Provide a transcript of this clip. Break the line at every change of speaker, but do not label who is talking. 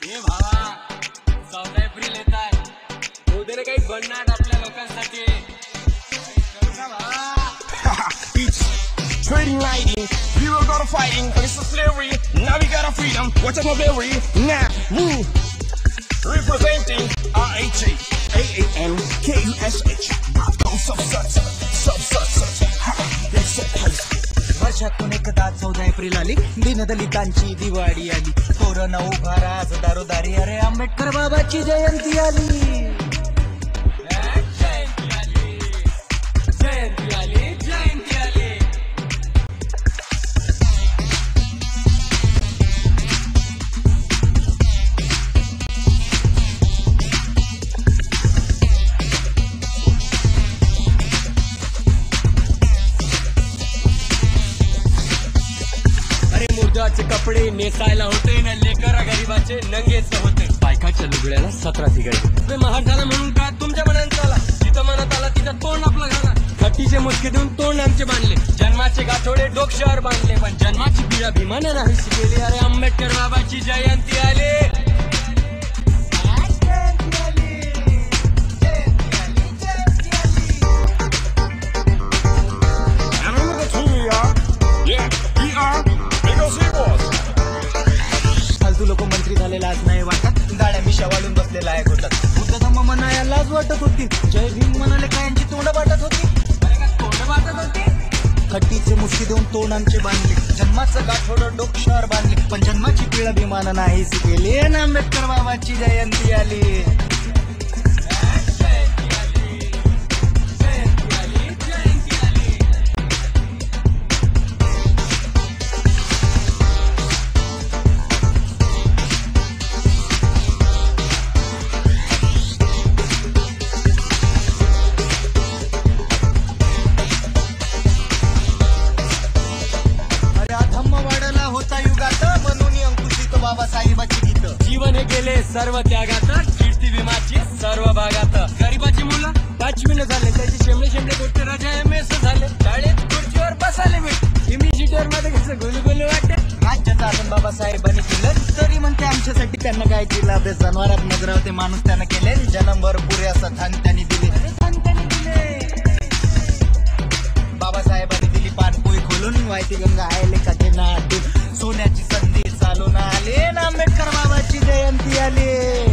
हे भावा 14 एप्रिल येत आहे. उद्या काही बनणार आपल्या लोकांसाठी. करू ना भावा.
Trading lighting, people go to fighting, but it's a slavery. Now we got our freedom. Watch out, my berry. Now, representing RHAAANKUSH. That's so crazy.
वर्षातून एकदा 14 एप्रिल आली, दीनदलितांची दिवाळी आली. तोरण उभारा आज दारोदारी, अरे आंबेडकर बाबाची जयंती आली.
जयंती आली, जयंती आली, जयंती आली. मुर्दाचे कपडे नेसायला होते न लेकरा गरीबाचे नंगेच होते. बायकाच्या लुगड्याला 17 तिघायचे. महाग झाला म्हणून का तुमच्या मनात आला, जिथं मनात आला तिथं तोंड आपलं घाला. खट्टीचे मुसके देऊन तोंड आमचे बांधले, जन्माचे गाठोडे डोकशावर बांधले, पण जन्माची पिढा भीमाने नाही शिकेली. अरे आंबेडकर बाबाची जयंती आली.
फालतू लोक मंत्री झाले लाज नाही वाटत, गाड्या मिशा वाढून बसलेला आहे होतात. बुद्ध धम्म म्हणाया लाज वाटत होती, जय भीम म्हणाले कायांची तोंड वाटत होती.
तोंड वाटत होते.
खट्टीचे मुष्टी देऊन तोंड आमचे बांधले, जन्माचं गाठोडं डोकशावर बांधले, पण जन्माची पिढा भीमानं नाही शिकेली. आंबेडकर बाबाची जयंती आली. बाबासाहेबाची गीत
जीवन हे गेले सर्व त्यागात, कीर्ती भीमाची सर्व भागात. गरीबाची मुलं 5वी न झाले, त्याची शेमडे शेमडे गोष्टी राजा MS झाले. शाळेत खुर्चीवर बसायला भेट, इमिजिटर मध्ये कसं गुलगुल वाटते.
राज्याचं आपण बाबासाहेबांनी केलं, तरी म्हणते आमच्यासाठी त्यांना काय केलं. अभ्यास जनावरात नगरावते माणूस त्यानं केले, जन्मभर पुरे असं धन त्यांनी दिले. बाबासाहेबांनी दिली पानपोई खोलून, वायती गंगा आयले कधी नाटून, सोन्याची संधी चालून आले. आंबेडकर बाबाची जयंती आली.